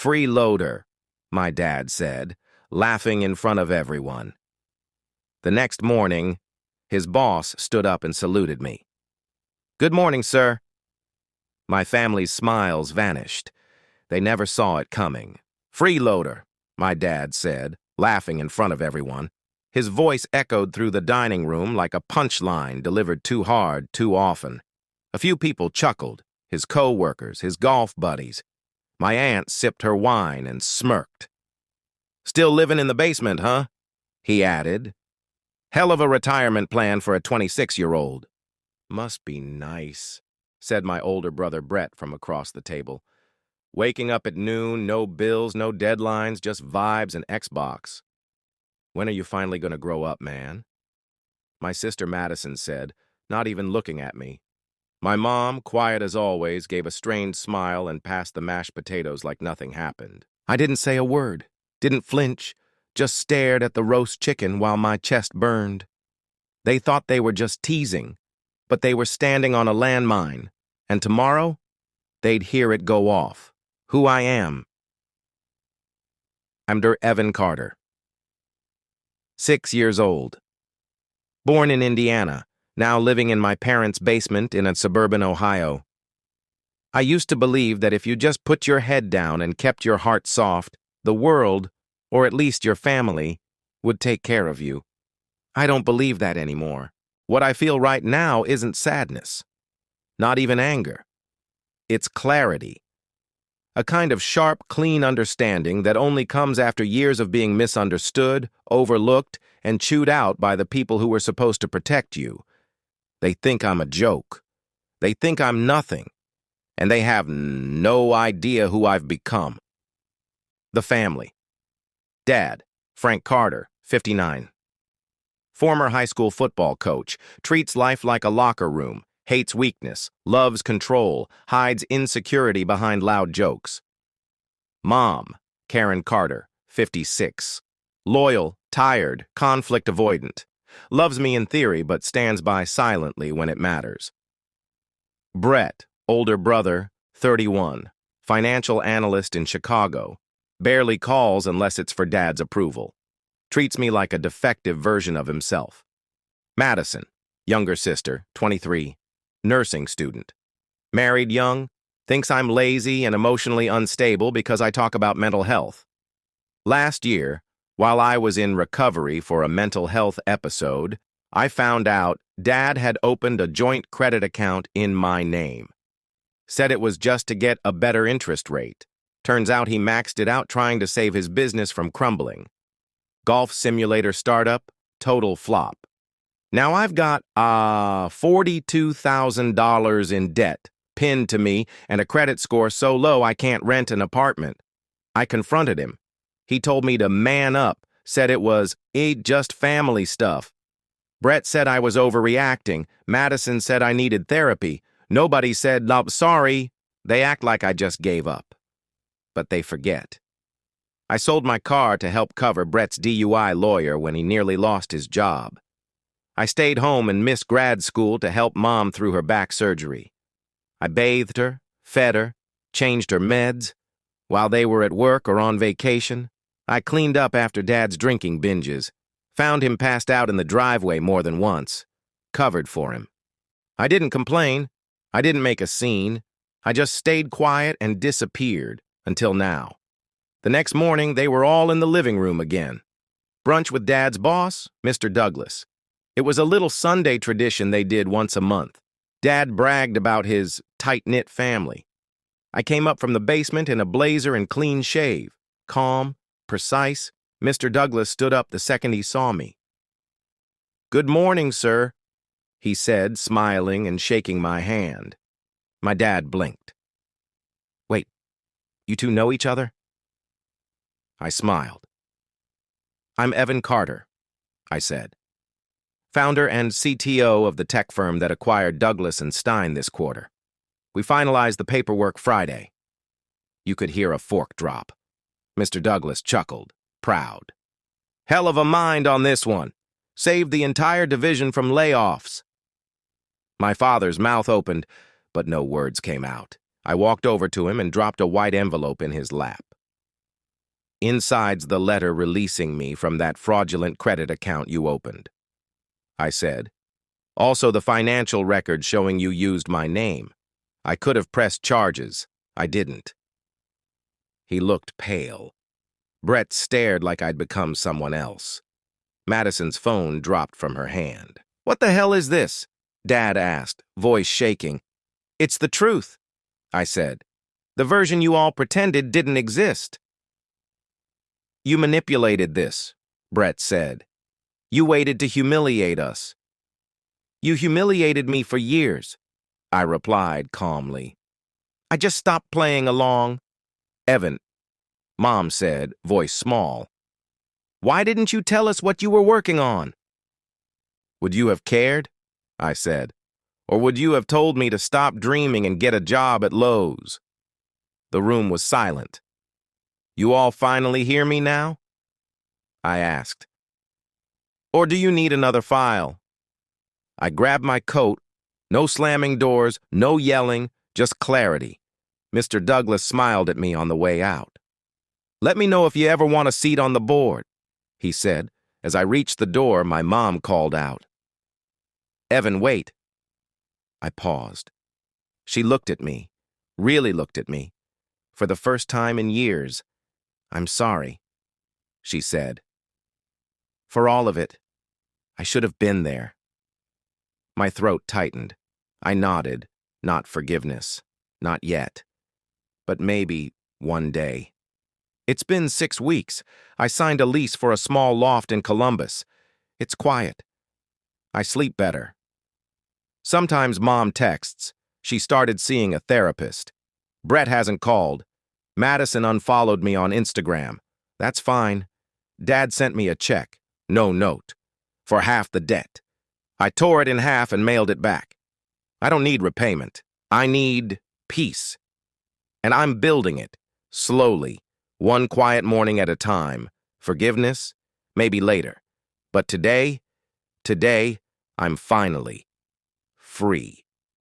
Freeloader, my dad said, laughing in front of everyone. The next morning, his boss stood up and saluted me. "Good morning, sir." My family's smiles vanished. They never saw it coming. "Freeloader," my dad said, laughing in front of everyone. His voice echoed through the dining room like a punchline delivered too hard, too often. A few people chuckled, his co-workers, his golf buddies. My aunt sipped her wine and smirked. "Still living in the basement, huh?" he added. "Hell of a retirement plan for a 26-year-old. "Must be nice," said my older brother Brett from across the table. "Waking up at noon, no bills, no deadlines, just vibes and Xbox. When are you finally going to grow up, man?" My sister Madison said, not even looking at me. My mom, quiet as always, gave a strained smile and passed the mashed potatoes like nothing happened. I didn't say a word, didn't flinch, just stared at the roast chicken while my chest burned. They thought they were just teasing, but they were standing on a landmine, and tomorrow, they'd hear it go off. Who I am. I'm Evan Carter. 6 years old. Born in Indiana, now living in my parents' basement in a suburban Ohio. I used to believe that if you just put your head down and kept your heart soft, the world, or at least your family, would take care of you. I don't believe that anymore. What I feel right now isn't sadness, not even anger. It's clarity. A kind of sharp, clean understanding that only comes after years of being misunderstood, overlooked, and chewed out by the people who were supposed to protect you. They think I'm a joke. They think I'm nothing. And they have no idea who I've become. The family. Dad, Frank Carter, 59. Former high school football coach, treats life like a locker room, hates weakness, loves control, hides insecurity behind loud jokes. Mom, Karen Carter, 56. Loyal, tired, conflict avoidant. Loves me in theory but stands by silently when it matters. Brett, older brother, 31. Financial analyst in Chicago. Barely calls unless it's for Dad's approval. Treats me like a defective version of himself. Madison, younger sister, 23. Nursing student. Married young, thinks I'm lazy and emotionally unstable because I talk about mental health. Last year, while I was in recovery for a mental health episode, I found out Dad had opened a joint credit account in my name. Said it was just to get a better interest rate. Turns out he maxed it out trying to save his business from crumbling. Golf simulator startup, total flop. Now I've got $42,000 in debt pinned to me and a credit score so low I can't rent an apartment. I confronted him. He told me to man up, said it was just family stuff. Brett said I was overreacting. Madison said I needed therapy. Nobody said, "No, sorry." They act like I just gave up. But they forget. I sold my car to help cover Brett's DUI lawyer when he nearly lost his job. I stayed home and missed grad school to help Mom through her back surgery. I bathed her, fed her, changed her meds. While they were at work or on vacation, I cleaned up after Dad's drinking binges, found him passed out in the driveway more than once, covered for him. I didn't complain. I didn't make a scene. I just stayed quiet and disappeared until now. The next morning, they were all in the living room again. Brunch with Dad's boss, Mr. Douglas. It was a little Sunday tradition they did once a month. Dad bragged about his tight-knit family. I came up from the basement in a blazer and clean shave. Calm, precise. Mr. Douglas stood up the second he saw me. "Good morning, sir," he said, smiling and shaking my hand. My dad blinked. "Wait, you two know each other?" I smiled. "I'm Evan Carter," I said. "Founder and CTO of the tech firm that acquired Douglas and Stein this quarter. We finalized the paperwork Friday." You could hear a fork drop. Mr. Douglas chuckled, proud. "Hell of a mind on this one. Saved the entire division from layoffs." My father's mouth opened, but no words came out. I walked over to him and dropped a white envelope in his lap. Inside's the letter releasing me from that fraudulent credit account you opened, I said. Also the financial record showing you used my name. I could have pressed charges. I didn't. He looked pale. Brett stared like I'd become someone else. Madison's phone dropped from her hand. "What the hell is this?" Dad asked, voice shaking. "It's the truth," I said. "The version you all pretended didn't exist." "You manipulated this," Brett said. "You waited to humiliate us." "You humiliated me for years," I replied calmly. "I just stopped playing along." "Evan," Mom said, voice small, "why didn't you tell us what you were working on?" "Would you have cared?" I said. "Or would you have told me to stop dreaming and get a job at Lowe's?" The room was silent. "You all finally hear me now?" I asked. "Or do you need another file?" I grabbed my coat. No slamming doors, no yelling, just clarity. Mr. Douglas smiled at me on the way out. "Let me know if you ever want a seat on the board," he said. As I reached the door, my mom called out, "Evan, wait." I paused. She looked at me, really looked at me. For the first time in years, "I'm sorry," she said. "For all of it. I should have been there." My throat tightened. I nodded. Not forgiveness. Not yet. But maybe one day. It's been 6 weeks. I signed a lease for a small loft in Columbus. It's quiet. I sleep better. Sometimes Mom texts. She started seeing a therapist. Brett hasn't called. Madison unfollowed me on Instagram. That's fine. Dad sent me a check, no note, for half the debt. I tore it in half and mailed it back. I don't need repayment. I need peace. And I'm building it, slowly, one quiet morning at a time. Forgiveness? Maybe later. But today, I'm finally free.